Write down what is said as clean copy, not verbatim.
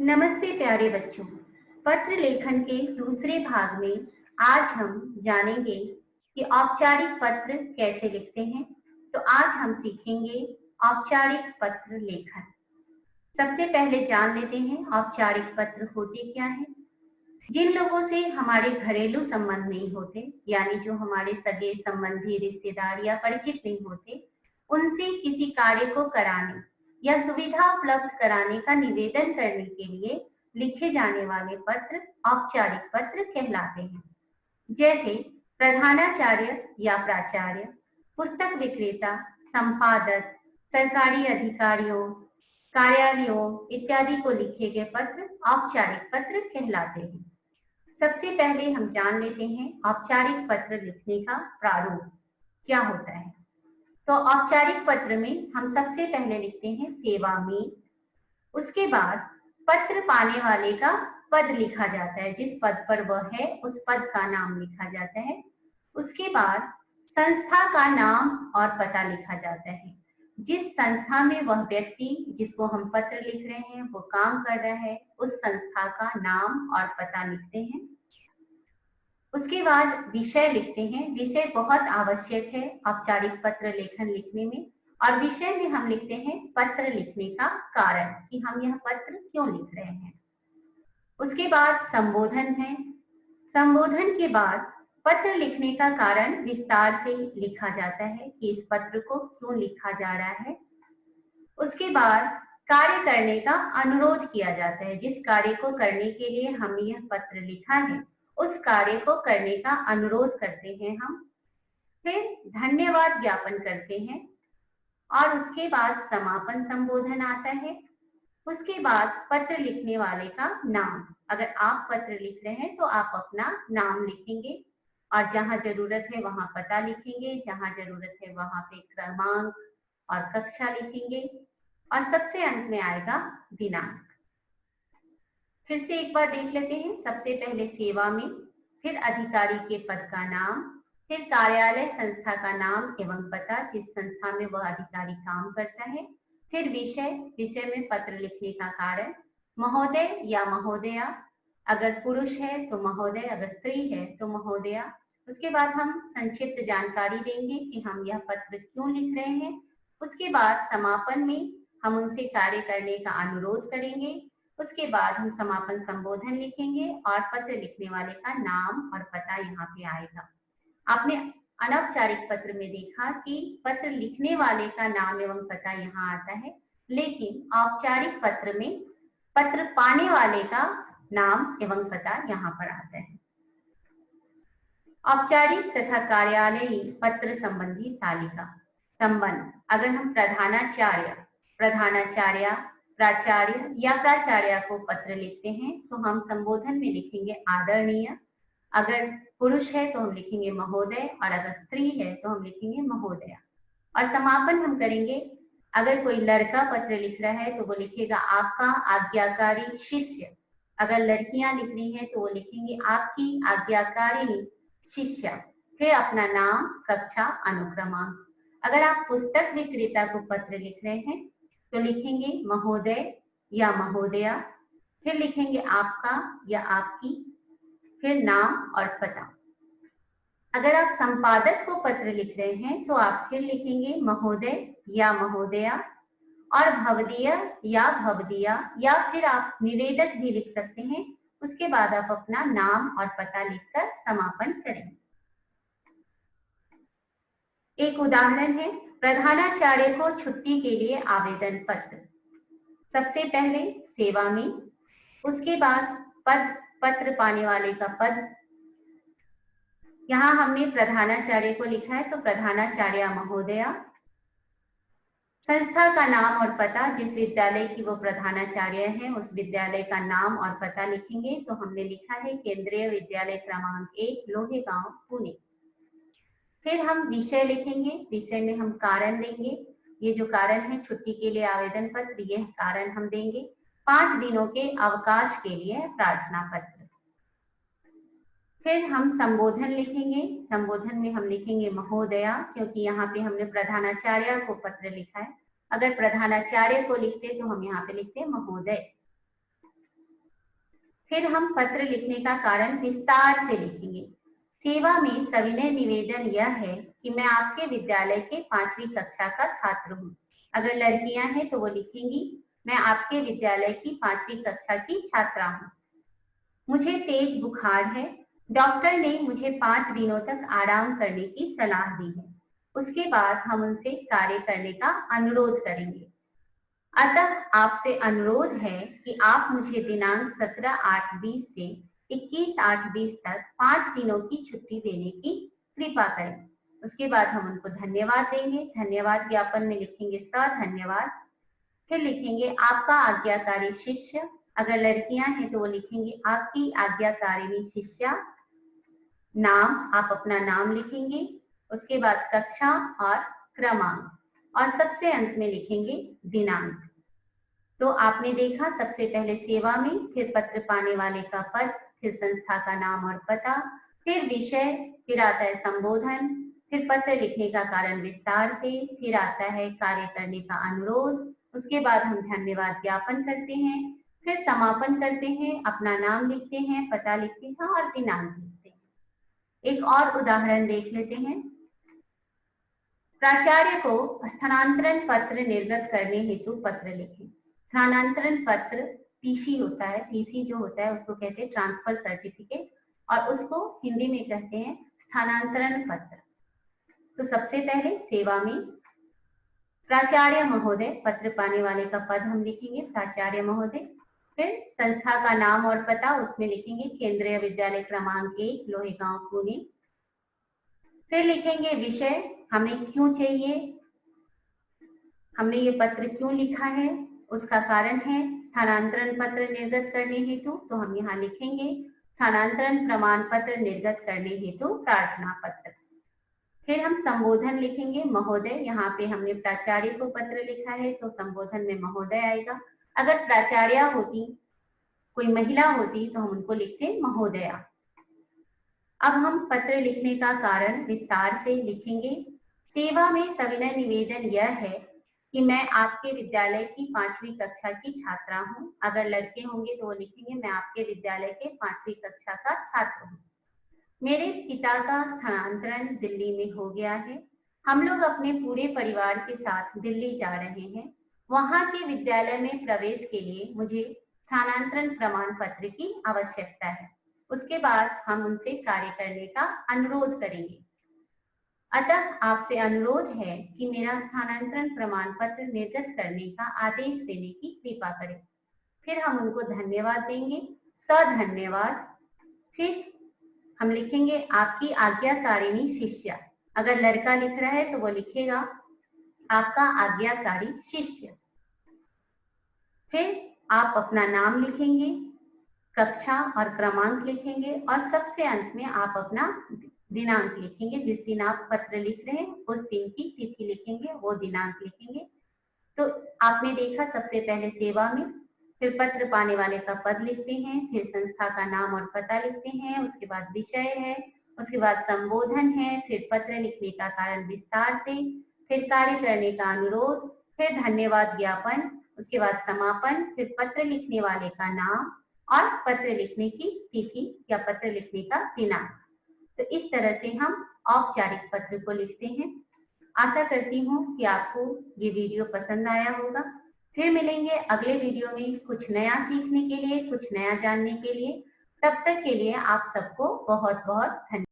नमस्ते प्यारे बच्चों। पत्र लेखन के दूसरे भाग में आज हम जानेंगे कि औपचारिक पत्र कैसे लिखते हैं। तो आज हम सीखेंगे औपचारिक पत्र लेखन। सबसे पहले जान लेते हैं औपचारिक पत्र होते क्या है। जिन लोगों से हमारे घरेलू संबंध नहीं होते, यानी जो हमारे सगे संबंधी रिश्तेदार या परिचित नहीं होते, उनसे किसी कार्य को कराने या सुविधा उपलब्ध कराने का निवेदन करने के लिए लिखे जाने वाले पत्र औपचारिक पत्र कहलाते हैं। जैसे प्रधानाचार्य या प्राचार्य, पुस्तक विक्रेता, संपादक, सरकारी अधिकारियों, कार्यालयों इत्यादि को लिखे गए पत्र औपचारिक पत्र कहलाते हैं। सबसे पहले हम जान लेते हैं औपचारिक पत्र लिखने का प्रारूप क्या होता है। तो औपचारिक पत्र में हम सबसे पहले लिखते हैं सेवा में। उसके बाद पत्र पाने वाले का पद लिखा जाता है, जिस पद पर वह है उस पद का नाम लिखा जाता है। उसके बाद संस्था का नाम और पता लिखा जाता है। जिस संस्था में वह व्यक्ति जिसको हम पत्र लिख रहे हैं वो काम कर रहा है, उस संस्था का नाम और पता लिखते हैं। उसके बाद विषय लिखते हैं। विषय बहुत आवश्यक है औपचारिक पत्र लेखन लिखने में। और विषय में हम लिखते हैं पत्र लिखने का कारण, कि हम यह पत्र क्यों लिख रहे हैं। उसके बाद संबोधन है। संबोधन के बाद पत्र लिखने का कारण विस्तार से लिखा जाता है कि इस पत्र को क्यों लिखा जा रहा है। उसके बाद कार्य करने का अनुरोध किया जाता है। जिस कार्य को करने के लिए हमने यह पत्र लिखा है उस कार्य को करने का अनुरोध करते हैं हम। फिर धन्यवाद ज्ञापन करते हैं और उसके बाद समापन संबोधन आता है। उसके बाद पत्र लिखने वाले का नाम। अगर आप पत्र लिख रहे हैं तो आप अपना नाम लिखेंगे और जहां जरूरत है वहां पता लिखेंगे, जहां जरूरत है वहां पे क्रमांक और कक्षा लिखेंगे और सबसे अंत में आएगा दिनांक। फिर से एक बार देख लेते हैं। सबसे पहले सेवा में, फिर अधिकारी के पद का नाम, फिर कार्यालय संस्था का नाम एवं पता जिस संस्था में वह अधिकारी काम करता है, फिर विषय, विषय में पत्र लिखने का कारण, महोदय या महोदया, अगर पुरुष है तो महोदय, अगर स्त्री है तो महोदया। उसके बाद हम संक्षिप्त जानकारी देंगे कि हम यह पत्र क्यों लिख रहे हैं। उसके बाद समापन में हम उनसे कार्य करने का अनुरोध करेंगे। उसके बाद हम समापन संबोधन लिखेंगे और पत्र लिखने वाले का नाम और पता यहाँ पे आएगा। आपने अनौपचारिक पत्र में देखा कि पत्र लिखने वाले का नाम एवं पता यहाँ आता है, लेकिन औपचारिक पत्र में पत्र पाने वाले का नाम एवं पता यहाँ पर आता है। औपचारिक तथा कार्यालयी पत्र संबंधी तालिका। संबंध, अगर हम प्रधानाचार्य, प्रधानाचार्य, प्राचार्य या प्राचार्य को पत्र लिखते हैं तो हम संबोधन में लिखेंगे आदरणीय। अगर पुरुष है तो हम लिखेंगे महोदय और अगर स्त्री है तो हम लिखेंगे महोदया। और समापन हम करेंगे, अगर कोई लड़का पत्र लिख रहा है तो वो लिखेगा आपका आज्ञाकारी शिष्य। अगर लड़कियां लिख रही हैं तो वो लिखेंगे आपकी आज्ञाकारिणी शिष्या। फिर अपना नाम, कक्षा, अनुक्रमांक। अगर आप पुस्तक विक्रेता को पत्र लिख रहे हैं तो लिखेंगे महोदय या महोदया, फिर लिखेंगे आपका या आपकी, फिर नाम और पता। अगर आप संपादक को पत्र लिख रहे हैं तो आप फिर लिखेंगे महोदय या महोदया और भवदीय या भवदिया, या फिर आप निवेदक भी लिख सकते हैं। उसके बाद आप अपना नाम और पता लिखकर समापन करेंगे। एक उदाहरण है प्रधानाचार्य को छुट्टी के लिए आवेदन पत्र। सबसे पहले सेवा में, उसके बाद पद, पत्र पाने वाले का पद। यहाँ हमने प्रधानाचार्य को लिखा है तो प्रधानाचार्य महोदया। संस्था का नाम और पता, जिस विद्यालय की वो प्रधानाचार्य है उस विद्यालय का नाम और पता लिखेंगे। तो हमने लिखा है केंद्रीय विद्यालय क्रमांक 1, लोहेगांव, पुणे। फिर हम विषय लिखेंगे। विषय में हम कारण देंगे। ये जो कारण है छुट्टी के लिए आवेदन पत्र, यह कारण हम देंगे। 5 दिनों के अवकाश के लिए प्रार्थना पत्र। फिर हम संबोधन लिखेंगे। संबोधन में हम लिखेंगे महोदया, क्योंकि यहाँ पे हमने प्रधानाचार्य को पत्र लिखा है। अगर प्रधानाचार्य को लिखते तो हम यहाँ पे लिखते महोदय। फिर हम पत्र लिखने का कारण विस्तार से लिखेंगे। सेवा में सविनय निवेदन यह है कि मैं आपके विद्यालय के 5वीं कक्षा का छात्र हूँ। अगर लड़कियां हैं तो वो लिखेंगी, मैं आपके विद्यालय की 5वीं कक्षा की छात्रा हूँ। मुझे तेज बुखार है। डॉक्टर ने मुझे 5 दिनों तक आराम करने की सलाह दी है। उसके बाद हम उनसे कार्य करने का अनुरोध करेंगे। अतः आपसे अनुरोध है कि आप मुझे दिनांक 17/8/20 से 21/8/20 तक 5 दिनों की छुट्टी देने की कृपा करें। उसके बाद हम उनको धन्यवाद देंगे। धन्यवाद ज्ञापन में लिखेंगे धन्यवाद। फिर लिखेंगे आपका आज्ञाकारी शिष्य। अगर लड़कियां हैं तो वो लिखेंगे आपकी आज्ञाकारिणी शिष्या। नाम, आप अपना नाम लिखेंगे। उसके बाद कक्षा और क्रमांक और सबसे अंत में लिखेंगे दिनांक। तो आपने देखा, सबसे पहले सेवा में, फिर पत्र पाने वाले का पद, फिर संस्था का नाम और पता, फिर विषय, फिर आता है संबोधन, फिर पत्र लिखने का कारण विस्तार से, फिर आता है कार्य करने का अनुरोध। उसके बाद हम धन्यवाद ज्ञापन करते हैं, फिर समापन करते हैं, अपना नाम लिखते हैं, पता लिखते हैं और दिनांक लिखते हैं। एक और उदाहरण देख लेते हैं। प्राचार्य को स्थानांतरण पत्र निर्गत करने हेतु पत्र लिखें। स्थानांतरण पत्र टीसी होता है। टीसी जो होता है उसको कहते हैं ट्रांसफर सर्टिफिकेट, और उसको हिंदी में कहते हैं स्थानांतरण पत्र। तो सबसे पहले सेवा में प्राचार्य महोदय, पत्र पाने वाले का पद हम लिखेंगे प्राचार्य महोदय। फिर संस्था का नाम और पता, उसमें लिखेंगे केंद्रीय विद्यालय क्रमांक 1, लोहेगांव, पुणे। फिर लिखेंगे विषय, हमें क्यों चाहिए, हमने ये पत्र क्यों लिखा है, उसका कारण है स्थानांतरण पत्र निर्गत करने हेतु, तो हम यहाँ लिखेंगे स्थानांतरण प्रमाण पत्र निर्गत करने हेतु प्रार्थना पत्र। फिर हम संबोधन लिखेंगे महोदय। यहाँ पे हमने प्राचार्य को पत्र लिखा है तो संबोधन में महोदय आएगा। अगर प्राचार्य होती, कोई महिला होती, तो हम उनको लिखते महोदया। अब हम पत्र लिखने का कारण विस्तार से लिखेंगे। सेवा में सविनय निवेदन यह है कि मैं आपके विद्यालय की 5वीं कक्षा की छात्रा हूँ। अगर लड़के होंगे तो वो लिखेंगे मैं आपके विद्यालय के 5वीं कक्षा का छात्र हूँ। मेरे पिता का स्थानांतरण दिल्ली में हो गया है। हम लोग अपने पूरे परिवार के साथ दिल्ली जा रहे हैं। वहाँ के विद्यालय में प्रवेश के लिए मुझे स्थानांतरण प्रमाण पत्र की आवश्यकता है। उसके बाद हम उनसे कार्य करने का अनुरोध करेंगे। अतः आपसे अनुरोध है कि मेरा स्थानांतरण प्रमाण पत्र निर्गत करने का आदेश देने की कृपा करें। फिर हम उनको धन्यवाद देंगे, सधन्यवाद। फिर हम लिखेंगे आपकी आज्ञाकारिणी शिष्या। अगर लड़का लिख रहा है तो वो लिखेगा आपका आज्ञाकारी शिष्य। फिर आप अपना नाम लिखेंगे, कक्षा और क्रमांक लिखेंगे और सबसे अंत में आप अपना दिनांक लिखेंगे। जिस दिन आप पत्र लिख रहे हैं उस दिन की तिथि लिखेंगे, वो दिनांक लिखेंगे। तो आपने देखा, सबसे पहले सेवा में, फिर पत्र पाने वाले का पद लिखते हैं, फिर संस्था का नाम और पता लिखते हैं, उसके बाद विषय है, उसके बाद संबोधन है, फिर पत्र लिखने का कारण विस्तार से, फिर कार्य करने का अनुरोध, फिर धन्यवाद ज्ञापन, उसके बाद समापन, फिर पत्र लिखने वाले का नाम और पत्र लिखने की तिथि या पत्र लिखने का दिनांक। तो इस तरह से हम औपचारिक पत्र को लिखते हैं। आशा करती हूँ कि आपको ये वीडियो पसंद आया होगा। फिर मिलेंगे अगले वीडियो में कुछ नया सीखने के लिए, कुछ नया जानने के लिए। तब तक के लिए आप सबको बहुत बहुत धन्यवाद।